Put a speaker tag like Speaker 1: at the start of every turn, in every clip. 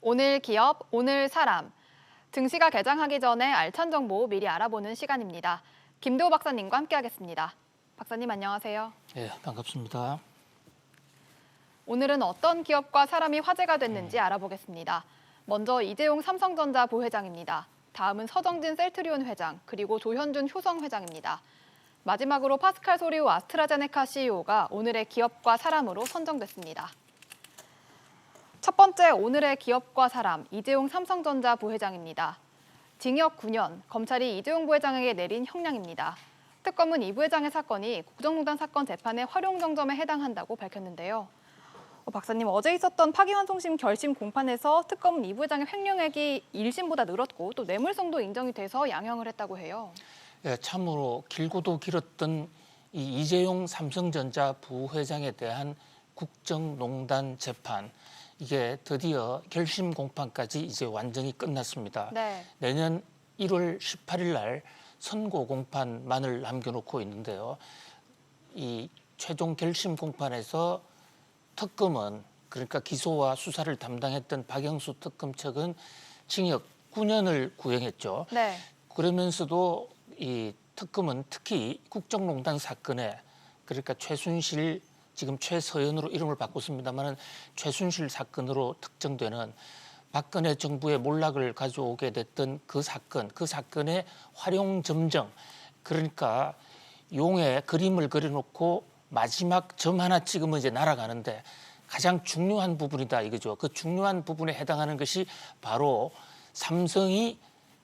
Speaker 1: 오늘 기업, 오늘 사람. 증시가 개장하기 전에 알찬 정보 미리 알아보는 시간입니다. 김도우 박사님과 함께하겠습니다. 박사님 안녕하세요.
Speaker 2: 네, 반갑습니다.
Speaker 1: 오늘은 어떤 기업과 사람이 화제가 됐는지 알아보겠습니다. 먼저 이재용 삼성전자 부회장입니다. 다음은 서정진 셀트리온 회장, 그리고 조현준 효성 회장입니다. 마지막으로 파스칼 소리우 아스트라제네카 CEO가 오늘의 기업과 사람으로 선정됐습니다. 첫 번째 오늘의 기업과 사람, 이재용 삼성전자 부회장입니다. 징역 9년, 검찰이 이재용 부회장에게 내린 형량입니다. 특검은 이 부회장의 사건이 국정농단 사건 재판의 활용정점에 해당한다고 밝혔는데요. 박사님, 어제 있었던 파기환송심 결심 공판에서 특검은 이 부회장의 횡령액이 1심보다 늘었고 또 뇌물성도 인정이 돼서 양형을 했다고 해요.
Speaker 2: 네, 참으로 길고도 길었던 이 이재용 삼성전자 부회장에 대한 국정농단 재판, 이게 드디어 결심 공판까지 이제 완전히 끝났습니다.
Speaker 1: 네.
Speaker 2: 내년 1월 18일 날 선고 공판만을 남겨놓고 있는데요. 이 최종 결심 공판에서 특검은, 그러니까 기소와 수사를 담당했던 박영수 특검 측은 징역 9년을 구형했죠.
Speaker 1: 네.
Speaker 2: 그러면서도 이 특검은 특히 국정농단 사건에, 그러니까 최순실, 지금 최서연으로 이름을 바꿨습니다마는 최순실 사건으로 특정되는 박근혜 정부의 몰락을 가져오게 됐던 그 사건의 활용점정, 그러니까 용의 그림을 그려놓고 마지막 점 하나 찍으면 이제 날아가는데 가장 중요한 부분이다 이거죠. 그 중요한 부분에 해당하는 것이 바로 삼성이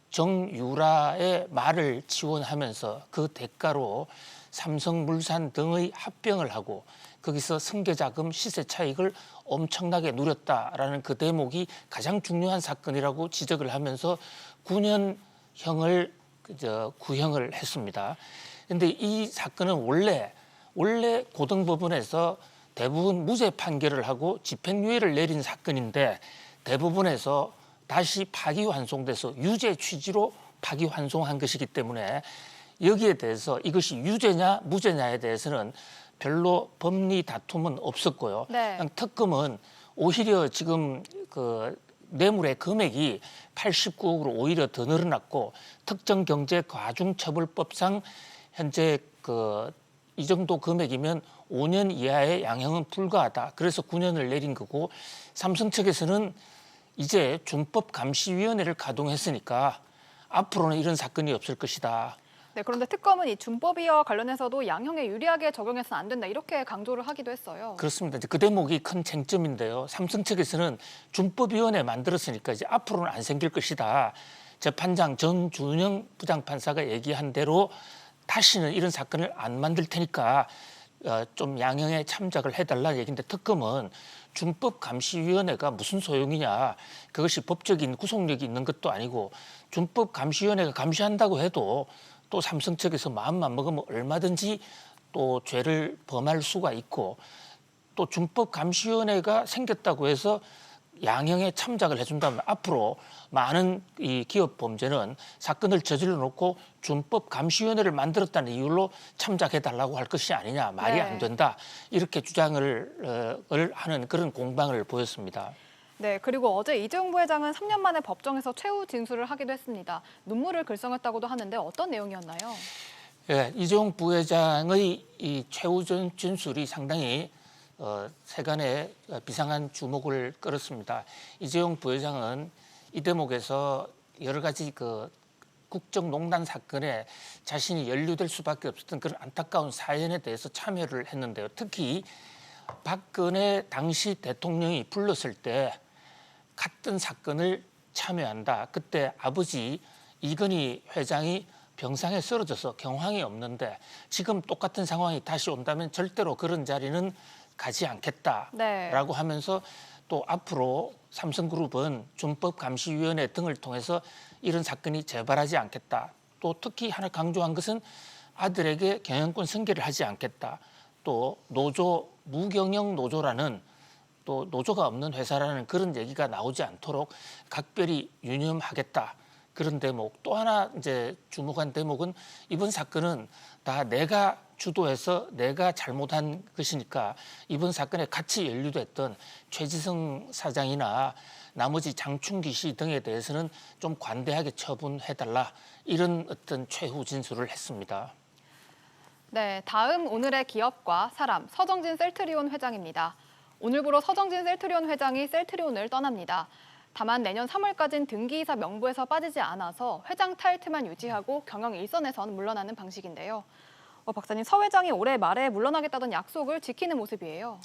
Speaker 2: 정유라의 말을 지원하면서 그 대가로 삼성물산 등의 합병을 하고 거기서 승계자금 시세 차익을 엄청나게 누렸다라는 그 대목이 가장 중요한 사건이라고 지적을 하면서 9년형을 구형을 했습니다. 그런데 이 사건은 원래 고등법원에서 대부분 무죄 판결을 하고 집행유예를 내린 사건인데 대법원에서 다시 파기환송돼서 유죄 취지로 파기환송한 것이기 때문에 여기에 대해서 이것이 유죄냐 무죄냐에 대해서는 별로 법리 다툼은 없었고요.
Speaker 1: 네.
Speaker 2: 특검은 오히려 지금 그 뇌물의 금액이 89억으로 오히려 더 늘어났고 특정경제과중처벌법상 현재 이 정도 금액이면 5년 이하의 양형은 불가하다. 그래서 9년을 내린 거고 삼성 측에서는 이제 준법감시위원회를 가동했으니까 앞으로는 이런 사건이 없을 것이다.
Speaker 1: 네, 그런데 특검은 이 준법위와 관련해서도 양형에 유리하게 적용해서는 안 된다 이렇게 강조를 하기도 했어요.
Speaker 2: 그렇습니다. 그 대목이 큰 쟁점인데요. 삼성 측에서는 준법위원회 만들었으니까 이제 앞으로는 안 생길 것이다. 재판장 전준영 부장판사가 얘기한 대로 다시는 이런 사건을 안 만들 테니까 좀 양형에 참작을 해달라는 얘기인데 특검은 준법감시위원회가 무슨 소용이냐. 그것이 법적인 구속력이 있는 것도 아니고 준법감시위원회가 감시한다고 해도 또 삼성 측에서 마음만 먹으면 얼마든지 또 죄를 범할 수가 있고 또 준법감시위원회가 생겼다고 해서 양형에 참작을 해준다면 앞으로 많은 이 기업 범죄는 사건을 저질러 놓고 준법감시위원회를 만들었다는 이유로 참작해달라고 할 것이 아니냐. 말이
Speaker 1: 네.
Speaker 2: 안 된다. 이렇게 주장을 하는 그런 공방을 보였습니다.
Speaker 1: 네, 그리고 어제 이재용 부회장은 3년 만에 법정에서 최후 진술을 하기도 했습니다. 눈물을 글썽였다고도 하는데 어떤 내용이었나요?
Speaker 2: 예, 이재용 부회장의 이 최후 진술이 상당히 세간에 비상한 주목을 끌었습니다. 이재용 부회장은 이 대목에서 여러 가지 국정농단 사건에 자신이 연루될 수밖에 없었던 그런 안타까운 사연에 대해서 참여를 했는데요. 특히 박근혜 당시 대통령이 불렀을 때 같은 사건을 참여한다. 그때 아버지 이건희 회장이 병상에 쓰러져서 경황이 없는데 지금 똑같은 상황이 다시 온다면 절대로 그런 자리는 가지 않겠다라고
Speaker 1: 네.
Speaker 2: 하면서 또 앞으로 삼성그룹은 준법감시위원회 등을 통해서 이런 사건이 재발하지 않겠다. 또 특히 하나 강조한 것은 아들에게 경영권 승계를 하지 않겠다. 또 노조, 무경영 노조라는 또 노조가 없는 회사라는 그런 얘기가 나오지 않도록 각별히 유념하겠다. 그런 대목. 또 하나 이제 주목한 대목은 이번 사건은 다 내가 주도해서 내가 잘못한 것이니까 이번 사건에 같이 연루됐던 최지성 사장이나 나머지 장충기 씨 등에 대해서는 좀 관대하게 처분해달라 이런 어떤 최후 진술을 했습니다.
Speaker 1: 네, 다음 오늘의 기업과 사람 서정진 셀트리온 회장입니다. 오늘부로 서정진 셀트리온 회장이 셀트리온을 떠납니다. 다만 내년 3월까지는 등기이사 명부에서 빠지지 않아서 회장 타이틀만 유지하고 경영 일선에선 물러나는 방식인데요. 박사님, 서 회장이 올해 말에 물러나겠다던 약속을 지키는 모습이에요.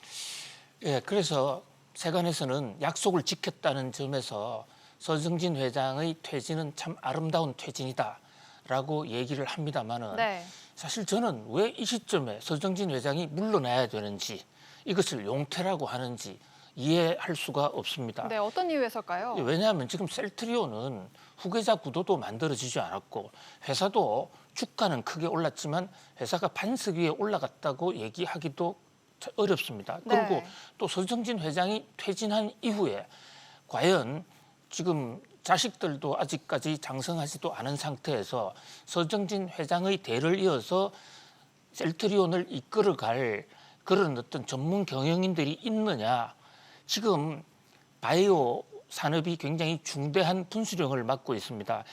Speaker 2: 예, 그래서 세간에서는 약속을 지켰다는 점에서 서정진 회장의 퇴진은 참 아름다운 퇴진이다라고 얘기를 합니다만은
Speaker 1: 네.
Speaker 2: 사실 저는 왜 이 시점에 서정진 회장이 물러나야 되는지 이것을 용퇴라고 하는지 이해할 수가 없습니다.
Speaker 1: 네, 어떤 이유에서일까요?
Speaker 2: 왜냐하면 지금 셀트리온은 후계자 구도도 만들어지지 않았고 회사도 주가는 크게 올랐지만 회사가 반석 위에 올라갔다고 얘기하기도 어렵습니다.
Speaker 1: 네.
Speaker 2: 그리고 또 서정진 회장이 퇴진한 이후에 과연 지금 자식들도 아직까지 장성하지도 않은 상태에서 서정진 회장의 대를 이어서 셀트리온을 이끌어갈 그런 어떤 전문 경영인들이 있느냐. 지금 바이오 산업이 굉장히 중대한 분수령을 맡고 있습니다.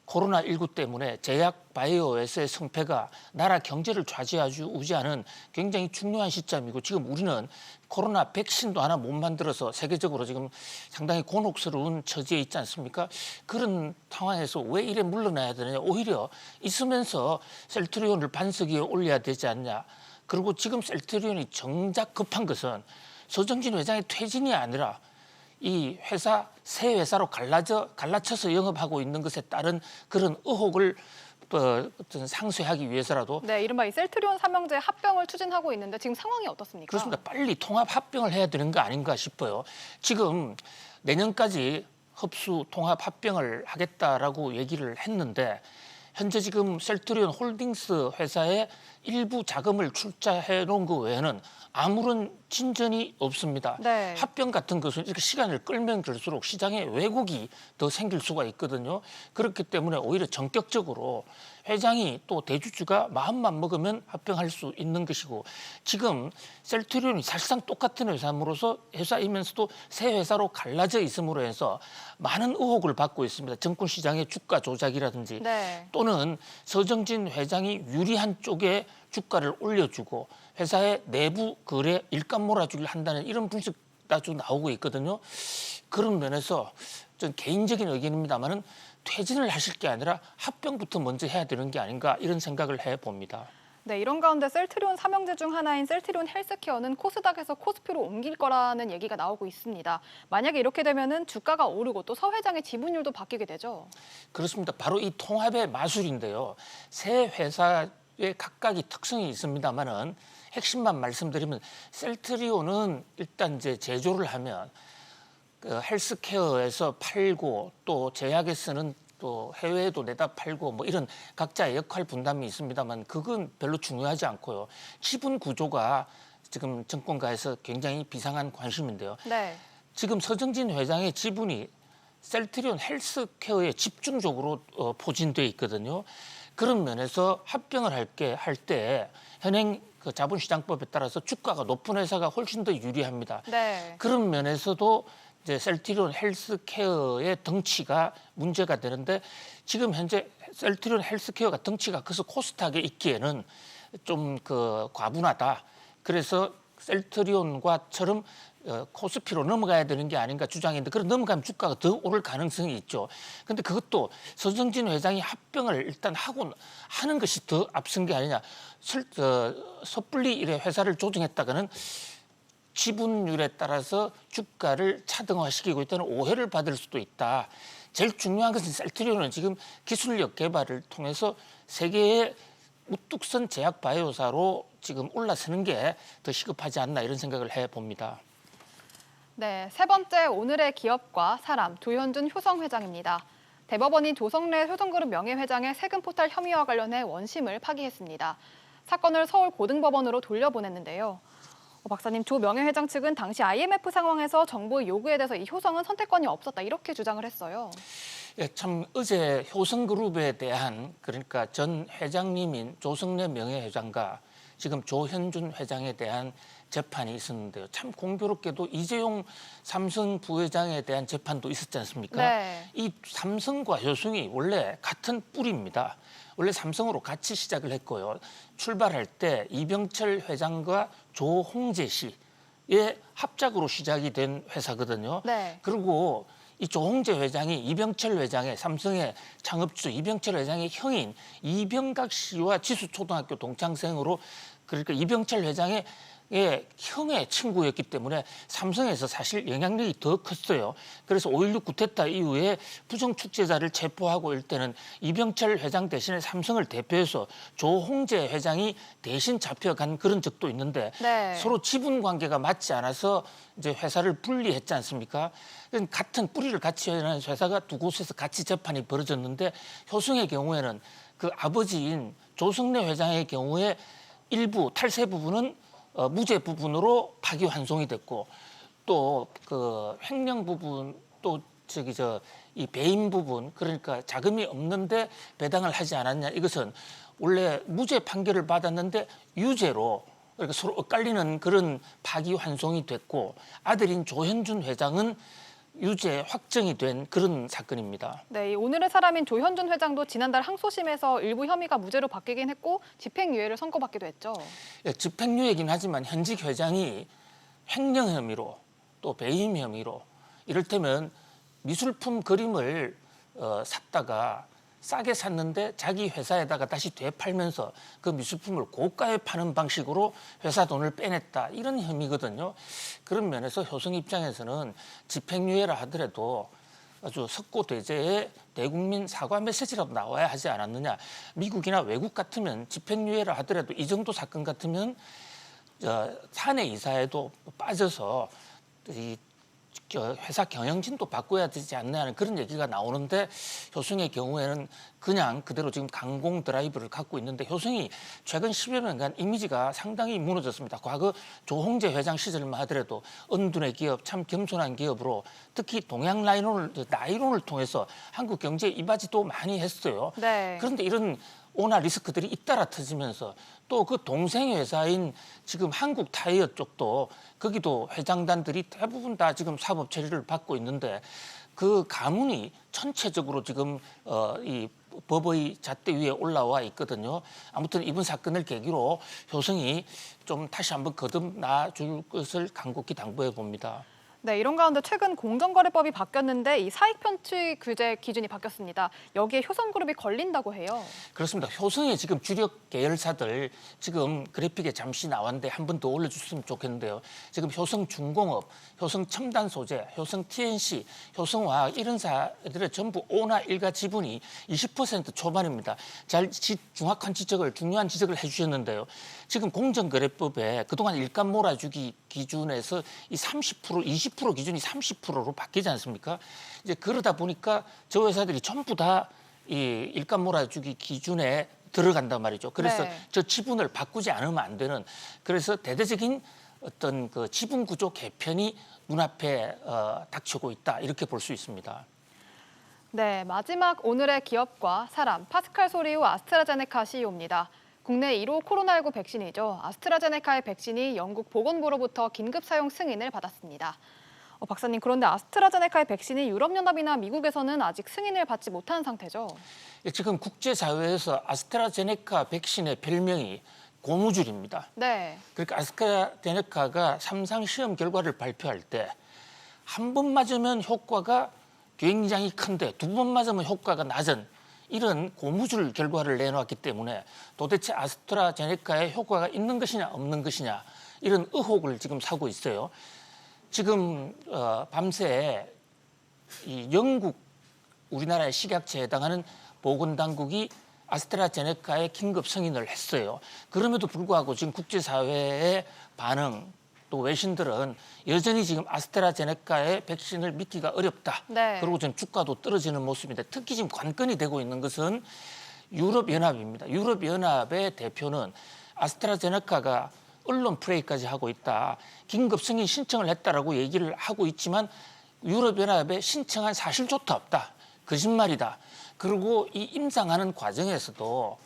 Speaker 2: 코로나19 때문에 제약 바이오에서의 성패가 나라 경제를 좌지우지하는 굉장히 중요한 시점이고 지금 우리는 코로나 백신도 하나 못 만들어서 세계적으로 지금 상당히 곤혹스러운 처지에 있지 않습니까? 그런 상황에서 왜 이래 물러나야 되느냐. 오히려 있으면서 셀트리온을 반석 위에 올려야 되지 않냐. 그리고 지금 셀트리온이 정작 급한 것은 서정진 회장의 퇴진이 아니라 이 회사 새 회사로 갈라쳐서 영업하고 있는 것에 따른 그런 의혹을 어떤 상쇄하기 위해서라도
Speaker 1: 네, 이른바 이 셀트리온 삼형제 합병을 추진하고 있는데 지금 상황이 어떻습니까?
Speaker 2: 그렇습니다. 빨리 통합 합병을 해야 되는 거 아닌가 싶어요. 지금 내년까지 흡수 통합 합병을 하겠다라고 얘기를 했는데 현재 지금 셀트리온 홀딩스 회사에 일부 자금을 출자해 놓은 것 외에는 아무런 진전이 없습니다.
Speaker 1: 네.
Speaker 2: 합병 같은 것은 이렇게 시간을 끌면 끌수록 시장에 왜곡이 더 생길 수가 있거든요. 그렇기 때문에 오히려 전격적으로 회장이 또 대주주가 마음만 먹으면 합병할 수 있는 것이고 지금 셀트리온이 사실상 똑같은 회사이면서도 새 회사로 갈라져 있음으로 해서 많은 의혹을 받고 있습니다. 증권시장의 주가 조작이라든지
Speaker 1: 네.
Speaker 2: 또는 서정진 회장이 유리한 쪽에 주가를 올려주고 회사의 내부 거래 일감 몰아주기를 한다는 이런 분석도 나오고 있거든요. 그런 면에서 전 개인적인 의견입니다만은 퇴진을 하실 게 아니라 합병부터 먼저 해야 되는 게 아닌가 이런 생각을 해봅니다.
Speaker 1: 네, 이런 가운데 셀트리온 삼형제 중 하나인 셀트리온 헬스케어는 코스닥에서 코스피로 옮길 거라는 얘기가 나오고 있습니다. 만약에 이렇게 되면은 주가가 오르고 또 서 회장의 지분율도 바뀌게 되죠.
Speaker 2: 그렇습니다. 바로 이 통합의 마술인데요. 새 회사의 각각의 특성이 있습니다만은 핵심만 말씀드리면 셀트리온은 일단 이제 제조를 하면 그 헬스케어에서 팔고 또 제약에서는 또 해외에도 내다 팔고 뭐 이런 각자의 역할 분담이 있습니다만 그건 별로 중요하지 않고요. 지분 구조가 지금 정권가에서 굉장히 비상한 관심인데요.
Speaker 1: 네.
Speaker 2: 지금 서정진 회장의 지분이 셀트리온 헬스케어에 집중적으로 포진돼 있거든요. 그런 면에서 합병을 할 때 현행 그 자본시장법에 따라서 주가가 높은 회사가 훨씬 더 유리합니다.
Speaker 1: 네.
Speaker 2: 그런 면에서도 이제 셀트리온 헬스케어의 덩치가 문제가 되는데 지금 현재 셀트리온 헬스케어가 덩치가 커서 코스닥에 있기에는 좀 그 과분하다. 그래서 셀트리온과처럼 코스피로 넘어가야 되는 게 아닌가 주장했는데 그런 넘어가면 주가가 더 오를 가능성이 있죠. 그런데 그것도 서정진 회장이 합병을 일단 하는 것이 더 앞선 게 아니냐. 섣불리 이래 회사를 조정했다가는 지분율에 따라서 주가를 차등화시키고 있다는 오해를 받을 수도 있다. 제일 중요한 것은 셀트리온은 지금 기술력 개발을 통해서 세계의 우뚝 선 제약 바이오사로 지금 올라서는 게 더 시급하지 않나 이런 생각을 해봅니다.
Speaker 1: 네, 세 번째 오늘의 기업과 사람 조현준 효성 회장입니다. 대법원이 조성래 효성그룹 명예회장의 세금 포탈 혐의와 관련해 원심을 파기했습니다. 사건을 서울 고등법원으로 돌려보냈는데요. 박사님, 조 명예회장 측은 당시 IMF 상황에서 정부의 요구에 대해서 이 효성은 선택권이 없었다 이렇게 주장을 했어요.
Speaker 2: 예, 참 어제 효성그룹에 대한 그러니까 전 회장님인 조성래 명예회장과 지금 조현준 회장에 대한 재판이 있었는데요. 참 공교롭게도 이재용 삼성 부회장에 대한 재판도 있었지 않습니까?
Speaker 1: 네.
Speaker 2: 이 삼성과 효성이 원래 같은 뿌리입니다. 원래 삼성으로 같이 시작을 했고요. 출발할 때 이병철 회장과 조홍재 씨의 합작으로 시작이 된 회사거든요.
Speaker 1: 네.
Speaker 2: 그리고 이 조홍재 회장이 이병철 회장의 삼성의 창업주 이병철 회장의 형인 이병각 씨와 지수초등학교 동창생으로 그러니까 이병철 회장의 형의 친구였기 때문에 삼성에서 사실 영향력이 더 컸어요. 그래서 5.16 쿠데타 이후에 부정축제자를 체포하고 일 때는 이병철 회장 대신에 삼성을 대표해서 조홍재 회장이 대신 잡혀간 그런 적도 있는데
Speaker 1: 네.
Speaker 2: 서로 지분 관계가 맞지 않아서 이제 회사를 분리했지 않습니까? 같은 뿌리를 같이 하는 회사가 두 곳에서 같이 재판이 벌어졌는데 효성의 경우에는 그 아버지인 조성래 회장의 경우에 일부 탈세 부분은 무죄 부분으로 파기환송이 됐고 또 그 횡령 부분 또 이 배임 부분 그러니까 자금이 없는데 배당을 하지 않았냐 이것은 원래 무죄 판결을 받았는데 유죄로 그러니까 서로 엇갈리는 그런 파기환송이 됐고 아들인 조현준 회장은 유죄 확정이 된 그런 사건입니다.
Speaker 1: 네, 이 오늘의 사람인 조현준 회장도 지난달 항소심에서 일부 혐의가 무죄로 바뀌긴 했고 집행유예를 선고받기도 했죠.
Speaker 2: 예, 집행유예긴 하지만 현직 회장이 횡령 혐의로 또 배임 혐의로 이를테면 미술품 그림을 샀다가 싸게 샀는데 자기 회사에다가 다시 되팔면서 그 미술품을 고가에 파는 방식으로 회사 돈을 빼냈다 이런 혐의거든요. 그런 면에서 효성 입장에서는 집행유예라 하더라도 아주 석고대죄의 대국민 사과 메시지라도 나와야 하지 않았느냐. 미국이나 외국 같으면 집행유예라 하더라도 이 정도 사건 같으면 사내 이사에도 빠져서 이 회사 경영진도 바꿔야 되지 않느냐는 그런 얘기가 나오는데 효성의 경우에는 그냥 그대로 지금 강공 드라이브를 갖고 있는데 효성이 최근 10여 년간 이미지가 상당히 무너졌습니다. 과거 조홍재 회장 시절만 하더라도 은둔의 기업, 참 겸손한 기업으로 특히 동양 나이론을 통해서 한국 경제에 이바지도 많이 했어요.
Speaker 1: 네.
Speaker 2: 그런데 이런 오나 리스크들이 잇따라 터지면서 또 그 동생 회사인 지금 한국 타이어 쪽도 거기도 회장단들이 대부분 다 지금 사법 처리를 받고 있는데 그 가문이 전체적으로 지금 이 법의 잣대 위에 올라와 있거든요. 아무튼 이번 사건을 계기로 효성이 좀 다시 한번 거듭나 줄 것을 간곡히 당부해 봅니다.
Speaker 1: 네, 이런 가운데 최근 공정거래법이 바뀌었는데 이 사익 편취 규제 기준이 바뀌었습니다. 여기에 효성그룹이 걸린다고 해요.
Speaker 2: 그렇습니다. 효성의 지금 주력 계열사들 지금 그래픽에 잠시 나왔는데 한 번 더 올려주셨으면 좋겠는데요. 지금 효성중공업, 효성첨단소재, 효성 TNC, 효성화학 이런 사들의 전부 오나 일가 지분이 20% 초반입니다. 정확한 지적을 중요한 지적을 해주셨는데요. 지금 공정거래법에 그동안 일감 몰아주기 기준에서 이 30%, 20% 기준이 30%로 바뀌지 않습니까? 이제 그러다 보니까 저 회사들이 전부 다 이 일감 몰아주기 기준에 들어간단 말이죠. 그래서
Speaker 1: 네.
Speaker 2: 저 지분을 바꾸지 않으면 안 되는 그래서 대대적인 어떤 그 지분 구조 개편이 눈앞에 닥치고 있다 이렇게 볼 수 있습니다.
Speaker 1: 네, 마지막 오늘의 기업과 사람, 파스칼 소리우 아스트라제네카 CEO입니다. 국내 1호 코로나19 백신이죠. 아스트라제네카의 백신이 영국 보건부로부터 긴급 사용 승인을 받았습니다. 박사님, 그런데 아스트라제네카의 백신이 유럽연합이나 미국에서는 아직 승인을 받지 못한 상태죠?
Speaker 2: 지금 국제사회에서 아스트라제네카 백신의 별명이 고무줄입니다.
Speaker 1: 네.
Speaker 2: 그러니까 아스트라제네카가 3상 시험 결과를 발표할 때 한 번 맞으면 효과가 굉장히 큰데 두 번 맞으면 효과가 낮은 이런 고무줄 결과를 내놓았기 때문에 도대체 아스트라제네카의 효과가 있는 것이냐 없는 것이냐 이런 의혹을 지금 사고 있어요. 지금 밤새 이 영국 우리나라의 식약처에 해당하는 보건당국이 아스트라제네카의 긴급 승인을 했어요. 그럼에도 불구하고 지금 국제사회의 반응 또 외신들은 여전히 지금 아스트라제네카의 백신을 믿기가 어렵다.
Speaker 1: 네.
Speaker 2: 그리고 전 주가도 떨어지는 모습인데 특히 지금 관건이 되고 있는 것은 유럽연합입니다. 유럽연합의 대표는 아스트라제네카가 언론 플레이까지 하고 있다. 긴급 승인 신청을 했다라고 얘기를 하고 있지만 유럽연합에 신청한 사실조차 없다. 거짓말이다. 그리고 이 임상하는 과정에서도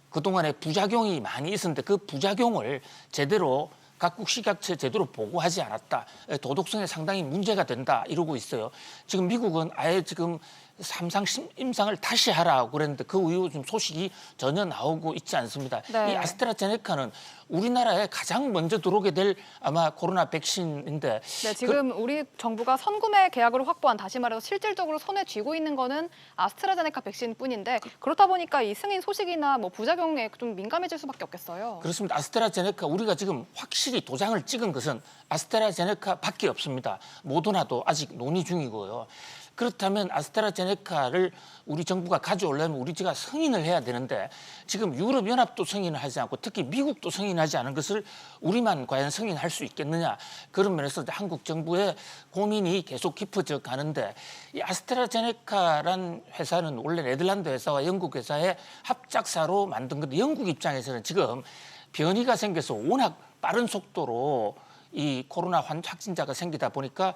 Speaker 2: 그동안에 부작용이 많이 있었는데 그 부작용을 제대로 각국 식약처에 제대로 보고하지 않았다. 도덕성에 상당히 문제가 된다 이러고 있어요. 지금 미국은 아예 지금 삼상 임상을 다시 하라고 그랬는데 그 이후 좀 소식이 전혀 나오고 있지 않습니다.
Speaker 1: 네.
Speaker 2: 이 아스트라제네카는 우리나라에 가장 먼저 들어오게 될 아마 코로나 백신인데
Speaker 1: 네, 지금 우리 정부가 선구매 계약으로 확보한, 다시 말해서 실질적으로 손에 쥐고 있는 거는 아스트라제네카 백신뿐인데, 그렇다 보니까 이 승인 소식이나 뭐 부작용에 좀 민감해질 수밖에 없겠어요.
Speaker 2: 그렇습니다. 아스트라제네카 우리가 지금 확실히 도장을 찍은 것은 아스트라제네카밖에 없습니다. 모더나도 아직 논의 중이고요. 그렇다면 아스트라제네카를 우리 정부가 가져오려면 우리가 승인을 해야 되는데 지금 유럽연합도 승인을 하지 않고 특히 미국도 승인하지 않은 것을 우리만 과연 승인할 수 있겠느냐. 그런 면에서 한국 정부의 고민이 계속 깊어져 가는데 이 아스트라제네카란 회사는 원래 네덜란드 회사와 영국 회사의 합작사로 만든 건데 영국 입장에서는 지금 변이가 생겨서 워낙 빠른 속도로 이 코로나 확진자가 생기다 보니까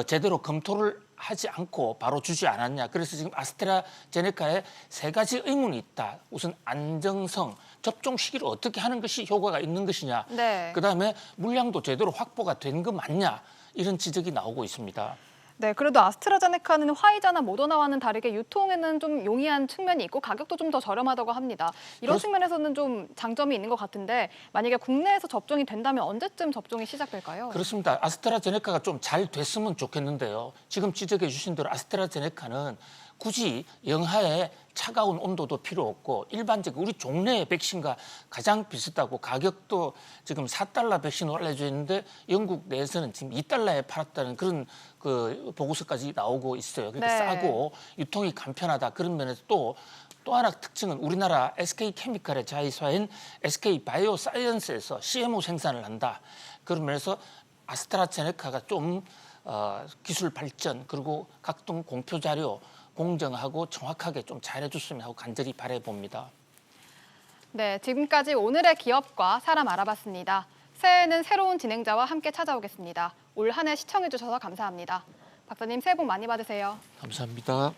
Speaker 2: 제대로 검토를 하지 않고 바로 주지 않았냐. 그래서 지금 아스트라제네카에 세 가지 의문이 있다. 우선 안정성, 접종 시기를 어떻게 하는 것이 효과가 있는 것이냐.
Speaker 1: 네.
Speaker 2: 그다음에 물량도 제대로 확보가 된 거 맞냐. 이런 지적이 나오고 있습니다.
Speaker 1: 네, 그래도 아스트라제네카는 화이자나 모더나와는 다르게 유통에는 좀 용이한 측면이 있고 가격도 좀 더 저렴하다고 합니다. 이런 측면에서는 좀 장점이 있는 것 같은데, 만약에 국내에서 접종이 된다면 언제쯤 접종이 시작될까요?
Speaker 2: 그렇습니다. 아스트라제네카가 좀 잘 됐으면 좋겠는데요. 지금 지적해 주신 대로 아스트라제네카는 굳이 영하의 차가운 온도도 필요 없고 일반적 우리 종래의 백신과 가장 비슷하고 가격도 지금 $4 백신으로 알려져 있는데 영국 내에서는 지금 $2에 팔았다는 그런 그 보고서까지 나오고 있어요. 그러니까
Speaker 1: 네.
Speaker 2: 싸고 유통이 간편하다. 그런 면에서 또 하나 특징은 우리나라 SK케미칼의 자회사인 SK바이오사이언스에서 CMO 생산을 한다. 그런 면에서 아스트라제네카가 좀 기술 발전 그리고 각종 공표 자료 공정하고 정확하게 좀 잘해줬으면 하고 간절히 바라봅니다.
Speaker 1: 네, 지금까지 오늘의 기업과 사람 알아봤습니다. 새해에는 새로운 진행자와 함께 찾아오겠습니다. 올 한 해 시청해주셔서 감사합니다. 박사님, 새해 복 많이 받으세요.
Speaker 2: 감사합니다.